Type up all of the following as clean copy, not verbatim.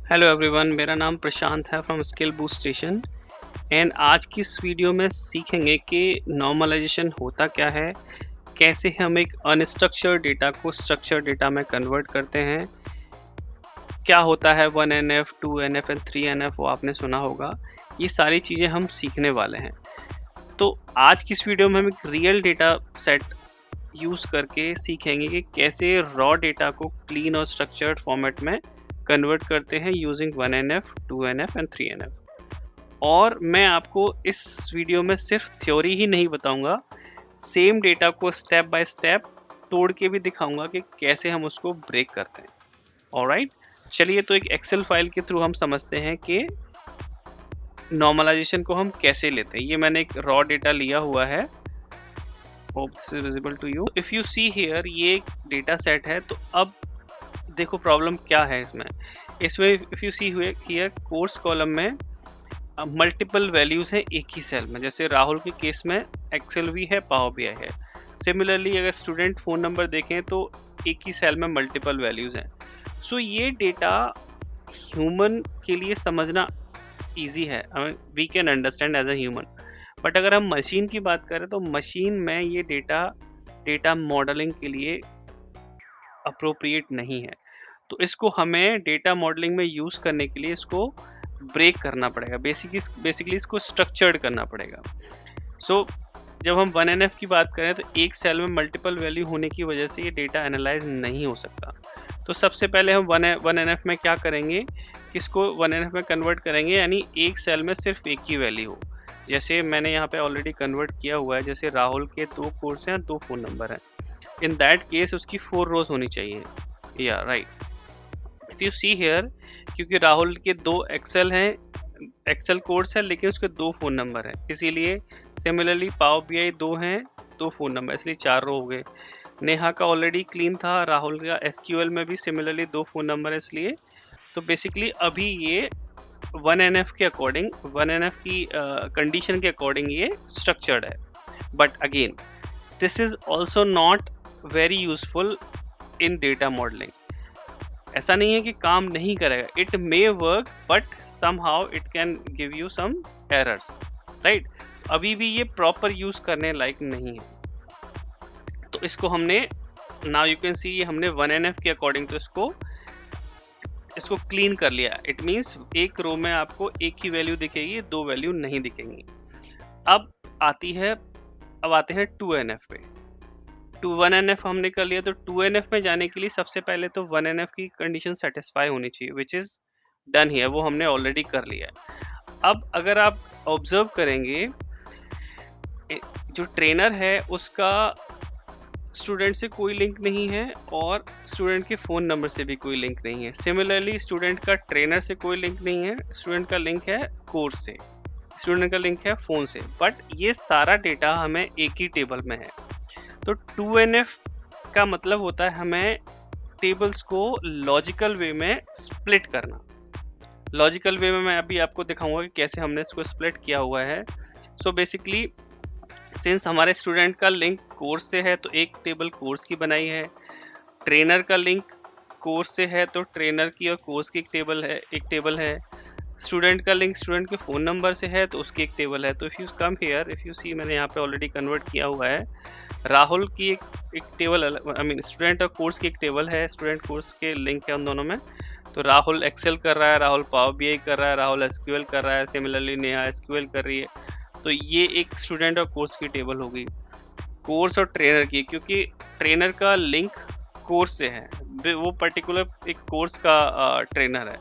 Hello everyone, मेरा नाम प्रशांत है from skill boost station. And आज की इस वीडियो में सीखेंगे कि नॉर्मलाइजेशन होता क्या है, कैसे हम एक अनस्ट्रक्चर्ड डेटा को स्ट्रक्चर्ड डेटा में कन्वर्ट करते हैं, क्या होता है 1NF, 2NF एंड 3NF, वो आपने सुना होगा। ये सारी चीज़ें हम सीखने वाले हैं। तो आज की इस वीडियो में हम एक रियल डेटा सेट यूज़ करके सीखेंगे कि कैसे रॉ डेटा को क्लीन और स्ट्रक्चर्ड फॉर्मेट में कन्वर्ट करते हैं using 1NF, 2NF and 3NF। और मैं आपको इस वीडियो में सिर्फ थ्योरी ही नहीं बताऊंगा, सेम डेटा को स्टेप बाय स्टेप तोड़ के भी दिखाऊंगा कि कैसे हम उसको ब्रेक करते हैं। ऑलराइट, चलिए तो एक एक्सेल फाइल के थ्रू हम समझते हैं कि नॉर्मलाइजेशन को हम कैसे लेते हैं। ये मैंने एक रॉ डेटा लिया हुआ है, hope this is visible to you. If you see here, ये एक डेटा सेट है। तो अब देखो प्रॉब्लम क्या है इसमें। If you see here, course column में मल्टीपल वैल्यूज हैं एक ही सेल में। जैसे राहुल के केस में एक्सेल भी है, पावर बीआई है। सिमिलरली अगर स्टूडेंट फ़ोन नंबर देखें तो एक ही सेल में मल्टीपल वैल्यूज हैं। सो ये डेटा ह्यूमन के लिए समझना ईजी है, we can understand as a human. But अगर हम मशीन की बात करें तो मशीन में ये डेटा मॉडलिंग के लिए अप्रोप्रिएट नहीं है। तो इसको हमें डेटा मॉडलिंग में यूज़ करने के लिए इसको ब्रेक करना पड़ेगा, बेसिकली इसको स्ट्रक्चर्ड करना पड़ेगा। सो जब हम 1NF की बात करें तो एक सेल में मल्टीपल वैल्यू होने की वजह से ये डेटा एनालाइज नहीं हो सकता। तो सबसे पहले हम 1NF में क्या करेंगे, किसको 1NF में कन्वर्ट करेंगे, यानी एक सेल में सिर्फ एक ही वैल्यू हो। जैसे मैंने यहाँ पे ऑलरेडी कन्वर्ट किया हुआ है, जैसे राहुल के 2 कोर्स हैं, 2 फ़ोन नंबर हैं। इन दैट केस उसकी 4 रोज होनी चाहिए, या right. If you see here, क्योंकि राहुल के 2 एक्सेल कोर्स है लेकिन उसके 2 फ़ोन नंबर हैं, इसीलिए सिमिलरली पावर बीआई 2 हैं, 2 फ़ोन नंबर, इसलिए 4 रो हो गए। नेहा का ऑलरेडी क्लीन था, राहुल का एसक्यूएल में भी सिमिलरली 2 फ़ोन नंबर है, इसलिए तो बेसिकली अभी ये 1NF के अकॉर्डिंग, 1NF की कंडीशन के अकॉर्डिंग ये स्ट्रक्चर्ड है। But again this is also not very useful in data modelling. ऐसा नहीं है कि काम नहीं करेगा, it may work but somehow it can give you some errors, right. अभी भी ये प्रॉपर यूज करने लायक नहीं है। तो इसको हमने, नाउ यू कैन सी, हमने 1NF के अकॉर्डिंग तो इसको क्लीन कर लिया। इट मीन्स एक रो में आपको एक ही वैल्यू दिखेगी, 2 वैल्यू नहीं दिखेंगी। अब आते हैं 2NF पे। 1NF हमने कर लिया, तो 2NF में जाने के लिए सबसे पहले तो 1NF की कंडीशन सेटिस्फाई होनी चाहिए, विच इज डन हियर, वो हमने ऑलरेडी कर लिया है। अब अगर आप ऑब्जर्व करेंगे, जो ट्रेनर है उसका स्टूडेंट से कोई लिंक नहीं है और स्टूडेंट के फ़ोन नंबर से भी कोई लिंक नहीं है। सिमिलरली स्टूडेंट का ट्रेनर से कोई लिंक नहीं है, स्टूडेंट का लिंक है कोर्स से, स्टूडेंट का लिंक है फ़ोन से। बट ये सारा डेटा हमें एक ही टेबल में है। तो 2NF का मतलब होता है हमें टेबल्स को लॉजिकल वे में स्प्लिट करना। लॉजिकल वे में मैं अभी आपको दिखाऊंगा कि कैसे हमने इसको स्प्लिट किया हुआ है। सो बेसिकली सिंस हमारे स्टूडेंट का लिंक कोर्स से है तो एक टेबल कोर्स की बनाई है, ट्रेनर का लिंक कोर्स से है तो ट्रेनर की और कोर्स की एक टेबल है, स्टूडेंट का लिंक स्टूडेंट के फ़ोन नंबर से है तो उसकी एक टेबल है। तो if you come here, if you see, मैंने यहाँ पे ऑलरेडी कन्वर्ट किया हुआ है। राहुल की एक टेबल अलग, आई मीन स्टूडेंट और कोर्स की एक टेबल है, स्टूडेंट कोर्स के लिंक है उन दोनों में। तो राहुल एक्सेल कर रहा है, राहुल पावर बीआई कर रहा है, राहुल एसक्यूएल कर रहा है, सिमिलरली नेहा एसक्यूएल कर रही है। तो ये एक स्टूडेंट और कोर्स की टेबल होगी, कोर्स और ट्रेनर की, क्योंकि ट्रेनर का लिंक कोर्स से है, वो पर्टिकुलर एक कोर्स का ट्रेनर है।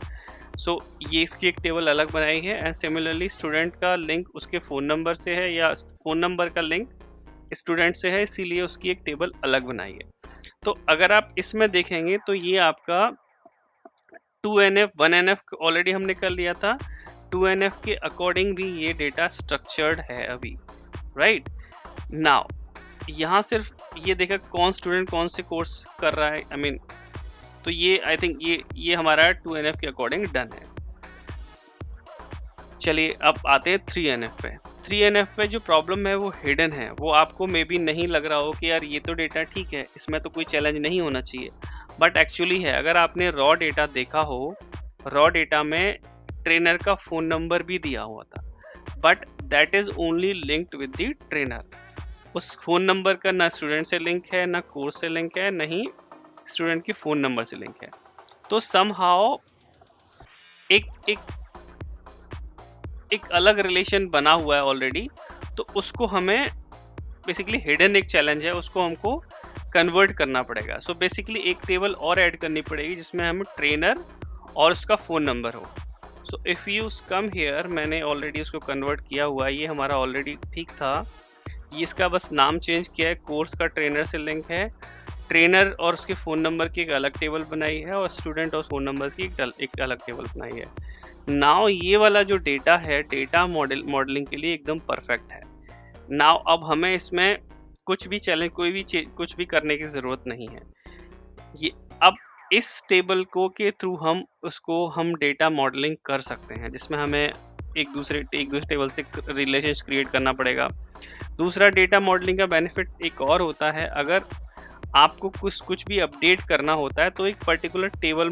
सो ये इसकी एक टेबल अलग बनाई है। एंड सिमिलरली स्टूडेंट का लिंक उसके फ़ोन नंबर से है या फ़ोन नंबर का लिंक स्टूडेंट से है, इसीलिए उसकी एक टेबल अलग बनाई है। तो अगर आप इसमें देखेंगे तो ये आपका 2NF, 1NF ऑलरेडी हमने कर लिया था, 2NF के अकॉर्डिंग भी ये डेटा स्ट्रक्चर्ड है अभी, राइट। नाउ यहाँ सिर्फ ये देखा कौन स्टूडेंट कौन से कोर्स कर रहा है, आई मीन, तो ये आई थिंक ये हमारा 2NF के अकॉर्डिंग डन है। चलिए अब आते हैं 3NF पे। 3NF पे जो प्रॉब्लम है वो हिडन है, वो आपको मे बी नहीं लग रहा हो कि यार ये तो डेटा ठीक है, इसमें तो कोई चैलेंज नहीं होना चाहिए, बट एक्चुअली है। अगर आपने रॉ डेटा देखा हो रॉ डेटा में ट्रेनर का फ़ोन नंबर भी दिया हुआ था, but that is only linked with the trainer. उस फ़ोन नंबर का ना स्टूडेंट से लिंक है, ना कोर्स से लिंक है, ना ही स्टूडेंट के फ़ोन नंबर से लिंक है। तो समहाउ एक एक एक अलग रिलेशन बना हुआ है ऑलरेडी, तो उसको हमें बेसिकली हिडन एक चैलेंज है, उसको हमको कन्वर्ट करना पड़ेगा। सो बेसिकली एक टेबल और ऐड करनी पड़ेगी जिसमें हमें ट्रेनर और उसका फ़ोन नंबर हो। So if you come here, मैंने ऑलरेडी उसको कन्वर्ट किया हुआ है, ये हमारा ऑलरेडी ठीक था। ये इसका बस नाम चेंज किया है, कोर्स का ट्रेनर से लिंक है, ट्रेनर और उसके फ़ोन नंबर की एक अलग टेबल बनाई है, और स्टूडेंट और फ़ोन नंबर की एक अलग टेबल बनाई है। नाउ ये वाला जो डेटा है, डेटा मॉडलिंग के लिए एकदम परफेक्ट है। नाउ अब हमें इसमें कुछ भी चैलेंज, कुछ भी करने की ज़रूरत नहीं है। ये अब इस टेबल को के थ्रू हम डेटा मॉडलिंग कर सकते हैं, जिसमें हमें एक दूसरे टेबल से रिलेशंस क्रिएट करना पड़ेगा। दूसरा, डेटा मॉडलिंग का बेनिफिट एक और होता है, अगर आपको कुछ भी अपडेट करना होता है तो एक पर्टिकुलर टेबल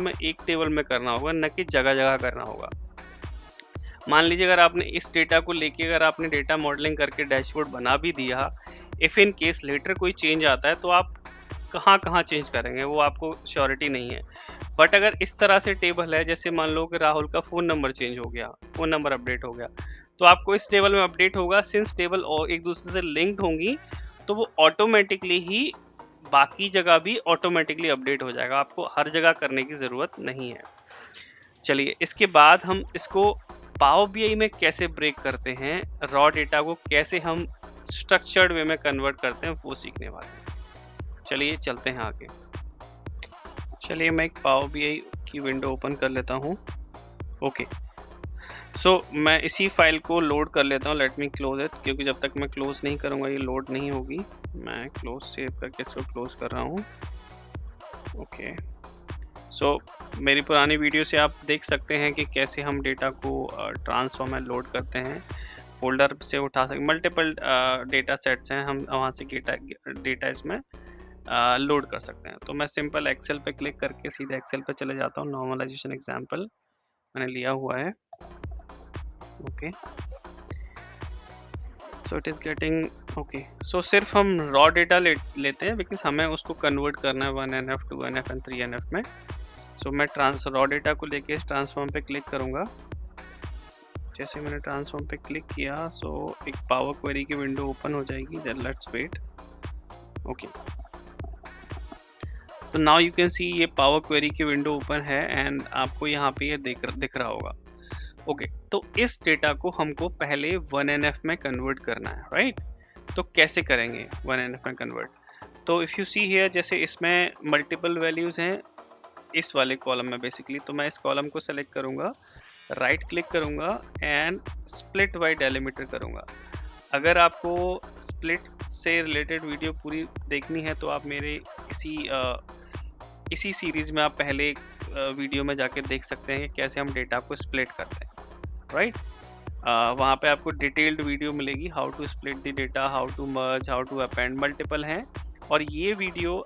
में करना होगा, न कि जगह-जगह करना होगा। मान लीजिए अगर आपने इस डेटा को लेके अगर आपने डेटा मॉडलिंग करके डैशबोर्ड बना भी दिया, इफ़ इन केस लेटर कोई चेंज आता है तो आप कहाँ चेंज करेंगे, वो आपको श्योरिटी नहीं है। बट अगर इस तरह से टेबल है, जैसे मान लो कि राहुल का फ़ोन नंबर चेंज हो गया, फ़ोन नंबर अपडेट हो गया, तो आपको इस टेबल में अपडेट होगा। सिंस टेबल और एक दूसरे से लिंक्ड होंगी, तो वो ऑटोमेटिकली ही बाकी जगह भी ऑटोमेटिकली अपडेट हो जाएगा, आपको हर जगह करने की ज़रूरत नहीं है। चलिए, इसके बाद हम इसको पावर बीआई में कैसे ब्रेक करते हैं, रॉ डेटा को कैसे हम स्ट्रक्चर्ड वे में कन्वर्ट करते हैं, वो सीखने वाले हैं। चलिए चलते हैं आगे। चलिए मैं एक पावर बीआई की विंडो ओपन कर लेता हूँ। ओके, सो मैं इसी फाइल को लोड कर लेता हूँ। लेट मी क्लोज इट, क्योंकि जब तक मैं क्लोज नहीं करूँगा ये लोड नहीं होगी। मैं क्लोज सेव करके इसको क्लोज कर रहा हूँ। ओके, सो मेरी पुरानी वीडियो से आप देख सकते हैं कि कैसे हम डेटा को ट्रांसफॉर्म में लोड करते हैं। फोल्डर से उठा सकते, मल्टीपल डेटा सेट्स हैं, हम वहाँ से डेटा इसमें लोड कर सकते हैं। तो मैं सिंपल एक्सेल पे क्लिक करके सीधे एक्सेल पे चले जाता हूँ। नॉर्मलाइजेशन एग्जाम्पल मैंने लिया हुआ है। Okay, so it is getting okay. So सिर्फ हम रॉ डेटा लेते हैं, बिकॉज हमें उसको कन्वर्ट करना है 1NF 2NF एंड 3NF में। सो मैं रॉ डेटा को लेके इस ट्रांसफॉर्म पे क्लिक करूँगा। जैसे मैंने ट्रांसफॉर्म पे क्लिक किया, सो एक पावर क्वेरी की विंडो ओपन हो जाएगी। Then let's wait. ओके, तो नाउ यू कैन सी ये पावर क्वेरी की विंडो ओपन है, एंड आपको यहाँ पे ये दिख रहा होगा। ओके, तो इस डेटा को हमको पहले 1NF में कन्वर्ट करना है, राइट? तो कैसे करेंगे 1NF में कन्वर्ट? तो इफ़ यू सी हियर, जैसे इसमें मल्टीपल वैल्यूज़ हैं इस वाले कॉलम में बेसिकली, तो मैं इस कॉलम को सेलेक्ट करूँगा, राइट क्लिक करूँगा एंड स्प्लिट बाय डेलीमीटर करूँगा। अगर आपको स्प्लिट से रिलेटेड वीडियो पूरी देखनी है तो आप मेरे इसी सीरीज़ में आप पहले वीडियो में जाके देख सकते हैं कि कैसे हम डेटा को स्प्लिट करते हैं, राइट? वहाँ पे आपको डिटेल्ड वीडियो मिलेगी, how to split the data, how to merge, how to append, multiple हैं। और ये वीडियो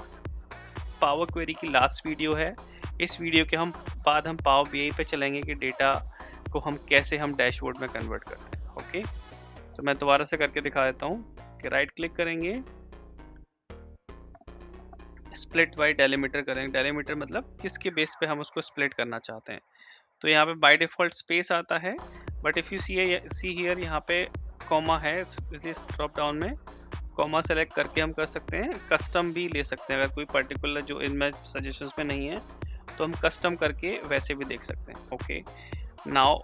पावर क्वेरी की लास्ट वीडियो है। इस वीडियो के बाद हम पावर बीआई पे चलेंगे कि डेटा को हम कैसे डैशबोर्ड में कन्वर्ट करते हैं। ओके, तो मैं दोबारा से करके दिखा देता हूँ कि राइट क्लिक करेंगे, स्प्लिट बाय डेलीमीटर करेंगे। डेलीमीटर मतलब किसके बेस पे हम उसको स्प्लिट करना चाहते हैं। तो यहाँ पे बाय डिफ़ॉल्ट स्पेस आता है, but if you see here यहाँ पे कॉमा है, इसलिए ड्रॉप डाउन में कॉमा सेलेक्ट करके हम कर सकते हैं। कस्टम भी ले सकते हैं, अगर कोई पर्टिकुलर जो इनमें सजेशंस में नहीं है तो हम कस्टम करके वैसे भी देख सकते हैं। ओके, नाउ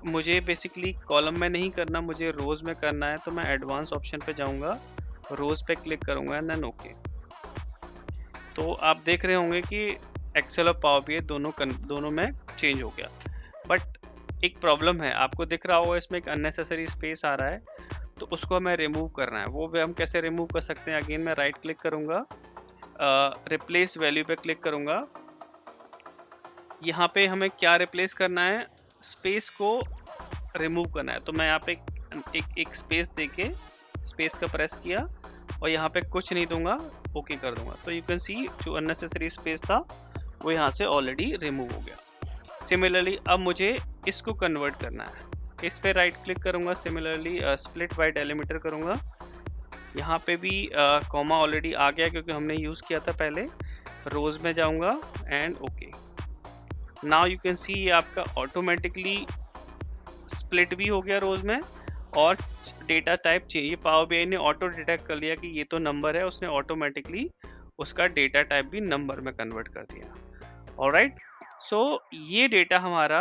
मुझे बेसिकली कॉलम में नहीं करना, मुझे रोज़ में करना है, तो मैं एडवांस ऑप्शन पे जाऊँगा, रोज़ पे क्लिक करूँगा एंड देन ओके। तो आप देख रहे होंगे कि एक्सेल और पावर बीआई दोनों में चेंज हो गया। बट एक प्रॉब्लम है, आपको दिख रहा होगा इसमें एक अननेसेसरी स्पेस आ रहा है, तो उसको हमें रिमूव करना है। वो भी हम कैसे रिमूव कर सकते हैं? अगेन मैं राइट क्लिक करूँगा, रिप्लेस वैल्यू पे क्लिक करूँगा। यहाँ पे हमें क्या रिप्लेस करना है? स्पेस को रिमूव करना है। तो मैं यहाँ पे एक स्पेस देके स्पेस का प्रेस किया और यहाँ पे कुछ नहीं दूंगा, ओके कर दूंगा। तो यू कैन सी जो अननेसेसरी स्पेस था वो यहाँ से ऑलरेडी रिमूव हो गया। सिमिलरली अब मुझे इसको कन्वर्ट करना है, इस पे राइट क्लिक करूंगा, सिमिलरली स्प्लिट बाय डेलिमीटर करूंगा, यहाँ पे भी कॉमा ऑलरेडी आ गया क्योंकि हमने यूज किया था पहले, रोज में जाऊंगा and okay. Now you can see ये आपका ऑटोमेटिकली स्प्लिट भी हो गया रोज में, और डेटा टाइप चाहिए, ये पावर बीआई ने ऑटो डिटेक्ट कर लिया कि ये तो नंबर है, उसने ऑटोमेटिकली उसका डेटा टाइप भी नंबर में कन्वर्ट कर दिया। ऑलराइट, सो ये डेटा हमारा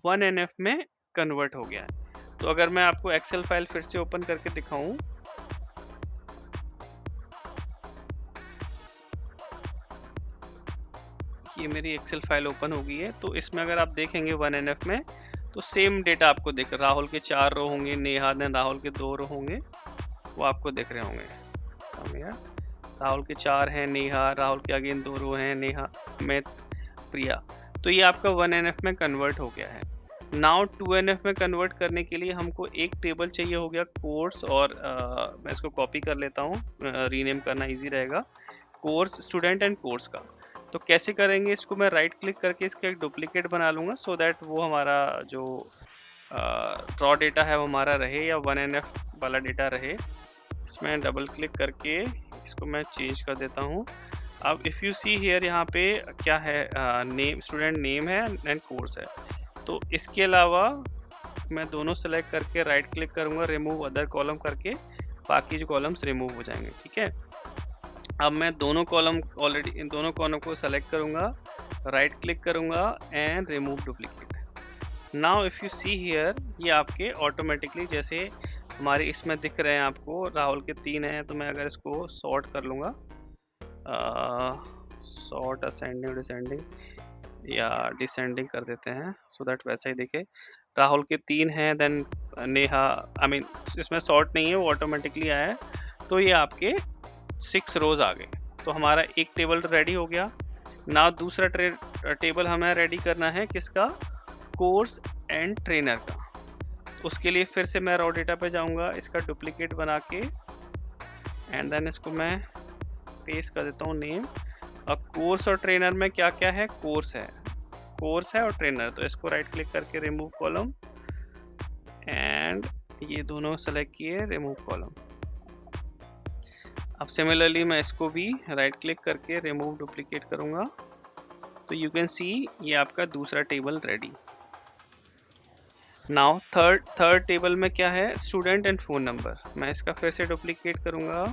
1NF में कन्वर्ट हो गया है। तो अगर मैं आपको एक्सेल फाइल फिर से ओपन करके दिखाऊं, ये मेरी एक्सेल फाइल ओपन हो गई है, तो इसमें अगर आप देखेंगे 1NF में तो सेम डेटा आपको दिख, राहुल के 4 रो होंगे, नेहा ने राहुल के 2 रो होंगे, वो आपको दिख रहे होंगे। राहुल के 4 हैं, नेहा, राहुल के अगेन 2 रो हैं, नेहा, अमित, प्रिया। तो ये आपका 1NF में कन्वर्ट हो गया है। नाउ 2NF में कन्वर्ट करने के लिए हमको एक टेबल चाहिए हो गया कोर्स, और मैं इसको कॉपी कर लेता हूँ, रीनेम करना इजी रहेगा, कोर्स स्टूडेंट एंड कोर्स का। तो कैसे करेंगे इसको, मैं राइट क्लिक करके इसका एक डुप्लीकेट बना लूँगा सो दैट वो हमारा जो रॉ डेटा है वो हमारा रहे या 1NF वाला डेटा रहे। इसमें डबल क्लिक करके इसको मैं चेंज कर देता हूँ। अब इफ़ यू सी हियर, यहाँ पे क्या है, नेम, स्टूडेंट नेम है एंड कोर्स है। तो इसके अलावा मैं दोनों सेलेक्ट करके राइट क्लिक करूँगा, रिमूव अदर कॉलम करके, बाकी जो कॉलम्स रिमूव हो जाएंगे। ठीक है, अब मैं दोनों कॉलम ऑलरेडी, इन दोनों कॉलम को सेलेक्ट करूँगा, राइट क्लिक करूँगा and remove duplicate. Now if you see here, ये आपके ऑटोमेटिकली जैसे हमारे इसमें दिख रहे हैं आपको, राहुल के 3 हैं, तो मैं अगर इसको सॉर्ट कर लूँगा, सॉर्ट असेंडिंग डिसेंडिंग या डिसेंडिंग कर देते हैं सो दैट वैसा ही दिखे। राहुल के 3 हैं, देन नेहा, आई मीन इसमें सॉर्ट नहीं है, वो ऑटोमेटिकली आया है। तो ये आपके 6 रोज आ गए, तो हमारा एक टेबल रेडी हो गया। ना दूसरा टेबल हमें रेडी करना है किसका, कोर्स एंड ट्रेनर का। उसके लिए फिर से मैं रॉ डेटा पे जाऊंगा, इसका डुप्लीकेट बना के एंड देन इसको मैं पेस्ट कर देता हूँ नेम। अब कोर्स और ट्रेनर में क्या क्या है, कोर्स है और ट्रेनर, तो इसको राइट क्लिक करके रिमूव कॉलम एंड ये दोनों सेलेक्ट किए, रिमूव कॉलम। अब सिमिलरली मैं इसको भी राइट क्लिक करके रिमूव डुप्लीकेट करूंगा, तो यू कैन सी ये आपका दूसरा table ready. Now third table में क्या है, स्टूडेंट एंड फोन नंबर। मैं इसका फिर से डुप्लीकेट करूंगा,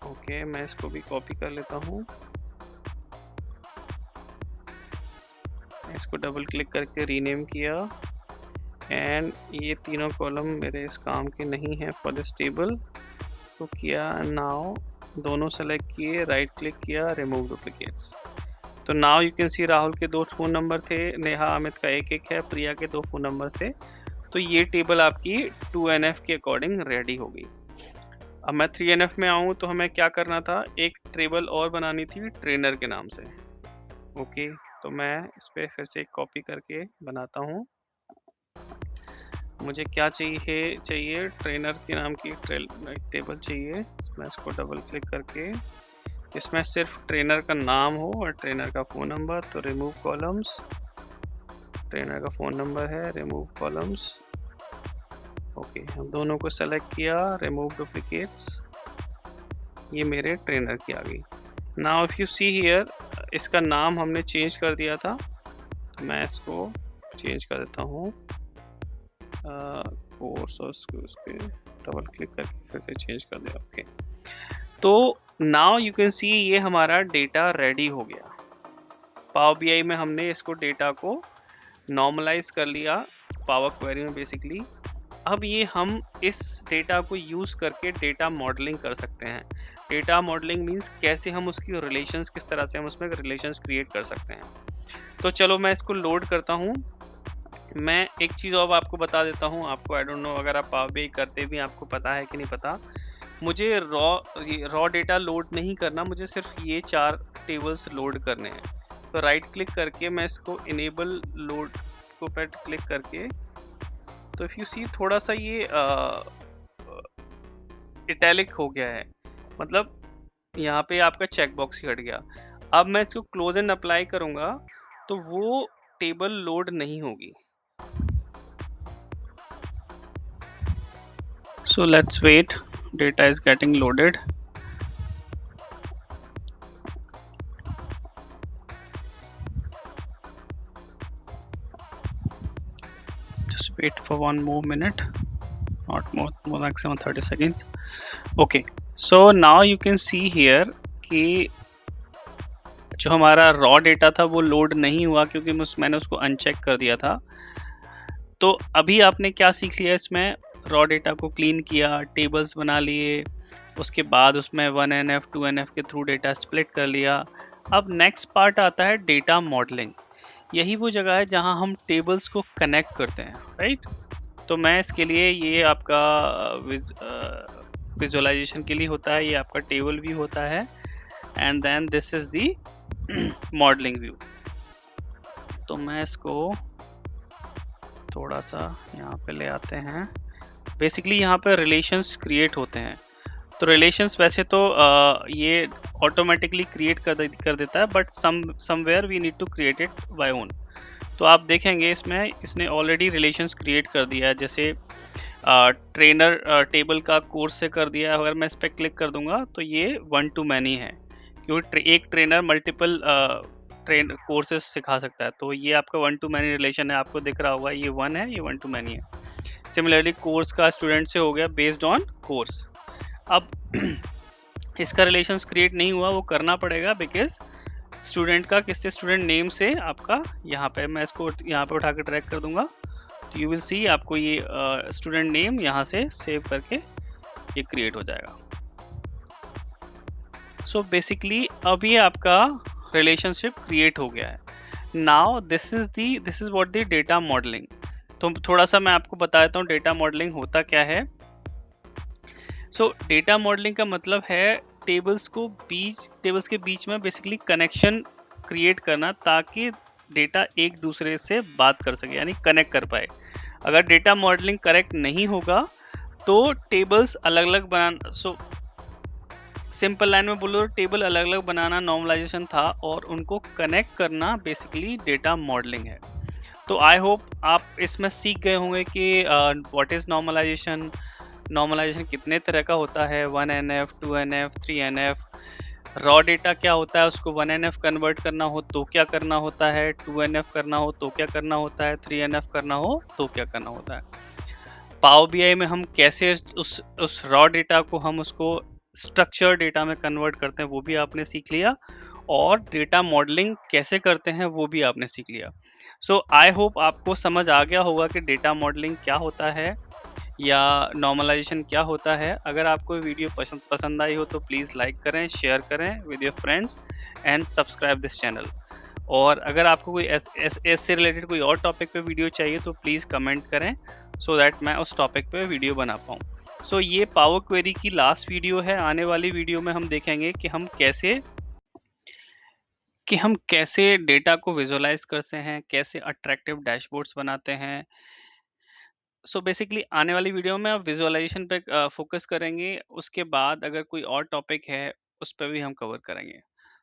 ओके, मैं इसको भी कॉपी कर लेता हूँ, इसको डबल क्लिक करके रीनेम किया एंड ये तीनों कॉलम मेरे इस काम के नहीं है फॉर दिस टेबल, इसको किया। नाउ दोनों सेलेक्ट किए, राइट क्लिक किया, रिमूव डुप्लीकेट्स। तो नाउ यू कैन सी राहुल के 2 फोन नंबर थे, नेहा अमित का 1 है, प्रिया के 2 फोन नंबर थे। तो ये टेबल आपकी 2NF के अकॉर्डिंग रेडी हो गई। अब मैं 3NF में आऊँ तो हमें क्या करना था, एक टेबल और बनानी थी ट्रेनर के नाम से। ओके, तो मैं इस पर फिर से कॉपी करके बनाता हूँ। मुझे क्या चाहिए ट्रेनर के नाम की टेबल चाहिए। मैं इसको डबल क्लिक करके, इसमें सिर्फ ट्रेनर का नाम हो और ट्रेनर का फ़ोन नंबर, तो रिमूव कॉलम्स, ट्रेनर का फ़ोन नंबर है, रिमूव कॉलम्स। ओके, हम दोनों को सेलेक्ट किया, रिमूव डुप्लीकेट्स, ये मेरे ट्रेनर की आ गई। Now if you see here, इसका नाम हमने चेंज कर दिया था, तो मैं इसको चेंज कर देता हूँ, कोर्स और उसके डबल क्लिक करके फिर से चेंज कर दिया। ओके, तो नाउ यू कैन सी ये हमारा डेटा रेडी हो गया। पावर बीआई में हमने इसको डेटा को नॉर्मलाइज कर लिया पावर क्वेरी में बेसिकली। अब ये हम इस डेटा को यूज़ करके डेटा मॉडलिंग कर सकते हैं। डेटा मॉडलिंग मीन्स कैसे हम उसकी रिलेशंस, किस तरह से हम उसमें रिलेशंस क्रिएट कर सकते हैं। तो चलो मैं इसको लोड करता हूँ। मैं एक चीज़ और आपको बता देता हूँ, आपको आई डोंट नो अगर आप पावर बीआई करते भी आपको पता है कि नहीं पता, मुझे रॉ डेटा लोड नहीं करना, मुझे सिर्फ ये 4 टेबल्स लोड करने हैं। तो राइट क्लिक करके मैं इसको इनेबल लोड को पे क्लिक करके, तो इफ़ यू सी थोड़ा सा ये इटैलिक हो गया है, मतलब यहाँ पे आपका चेक बॉक्स ही हट गया। अब मैं इसको क्लोज एंड अप्लाई करूँगा तो वो टेबल लोड नहीं होगी। So let's wait, data is getting loaded. Just wait for one more minute, not more, maximum 30 seconds. Okay, so now you can see here कि जो हमारा रॉ डेटा था वो लोड नहीं हुआ क्योंकि मैंने उसको अनचेक कर दिया था। तो अभी आपने क्या सीख लिया इसमें? रॉ डेटा को क्लीन किया, टेबल्स बना लिए, उसके बाद उसमें 1NF 2NF के थ्रू डेटा स्प्लिट कर लिया। अब नेक्स्ट पार्ट आता है डेटा मॉडलिंग। यही वो जगह है जहां हम टेबल्स को कनेक्ट करते हैं, राइट? तो मैं इसके लिए ये आपका विजुअलाइजेशन के लिए होता है, ये आपका टेबल व्यू होता है, and then this is the modelling view. तो मैं इसको थोड़ा सा यहाँ पे ले आते हैं। बेसिकली यहाँ पे रिलेशंस क्रिएट होते हैं। तो रिलेशंस वैसे तो ये ऑटोमेटिकली क्रिएट कर देता है, but somewhere we need to create it by own. तो आप देखेंगे इसमें इसने ऑलरेडी रिलेशंस क्रिएट कर दिया है। जैसे ट्रेनर टेबल का कोर्स से कर दिया है। अगर मैं इस पर क्लिक कर दूंगा तो ये 1 to many है, क्योंकि एक ट्रेनर मल्टीपल ट्रेन कोर्सेज सिखा सकता है। तो ये आपका 1 to many रिलेशन है, आपको दिख रहा होगा, ये 1 है, ये 1 to many है। सिमिलरली कोर्स का स्टूडेंट से हो गया बेस्ड ऑन कोर्स। अब इसका रिलेशंस क्रिएट नहीं हुआ, वो करना पड़ेगा, बिकॉज स्टूडेंट का किससे, स्टूडेंट नेम से आपका यहाँ पे, मैं इसको यहाँ पे उठा कर ट्रैक कर दूंगा, तो यू विल सी आपको ये स्टूडेंट नेम यहाँ से सेव करके ये क्रिएट हो जाएगा। सो बेसिकली अब ये आपका रिलेशनशिप क्रिएट हो गया है। Now this is what the data modelling. तो थोड़ा सा मैं आपको बता देता हूँ डेटा मॉडलिंग होता क्या है। सो डेटा मॉडलिंग का मतलब है टेबल्स के बीच में बेसिकली कनेक्शन क्रिएट करना, ताकि डेटा एक दूसरे से बात कर सके, यानी कनेक्ट कर पाए। अगर डेटा मॉडलिंग करेक्ट नहीं होगा तो टेबल्स अलग अलग बनाना, सिंपल लाइन में बोलो, टेबल अलग अलग बनाना नॉर्मलाइजेशन था, और उनको कनेक्ट करना बेसिकली डेटा मॉडलिंग है। तो आई होप आप इसमें सीख गए होंगे कि व्हाट इज नॉर्मलाइजेशन, नॉर्मलाइजेशन कितने तरह का होता है, 1NF 2NF 3NF, raw data क्या होता है, उसको 1NF कन्वर्ट करना हो तो क्या करना होता है, 2NF करना हो तो क्या करना होता है, 3NF करना हो तो क्या करना होता है। पावर बीआई में हम कैसे उस रॉ डेटा को हम उसको स्ट्रक्चर डेटा में कन्वर्ट करते हैं, वो भी आपने सीख लिया, और डेटा मॉडलिंग कैसे करते हैं वो भी आपने सीख लिया। सो आई होप आपको समझ आ गया होगा कि डेटा मॉडलिंग क्या होता है या नॉर्मलाइजेशन क्या होता है। अगर आपको वीडियो पसंद आई हो तो प्लीज़ लाइक करें, शेयर करें with your friends, and subscribe this channel. और अगर आपको कोई एस से रिलेटेड कोई और टॉपिक पे वीडियो चाहिए तो प्लीज़ कमेंट करें, सो दैट मैं उस टॉपिक पे वीडियो बना पाऊँ। सो ये पावर क्वेरी की लास्ट वीडियो है। आने वाली वीडियो में हम देखेंगे कि हम कैसे डेटा को विजुअलाइज करते हैं, कैसे अट्रैक्टिव डैशबोर्ड्स बनाते हैं। सो बेसिकली आने वाली वीडियो में आप विजुअलाइजेशन पे फोकस करेंगे, उसके बाद अगर कोई और टॉपिक है उस पर भी हम कवर करेंगे।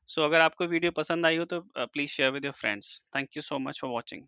सो अगर आपको वीडियो पसंद आई हो तो please share with your friends. Thank you so much for watching.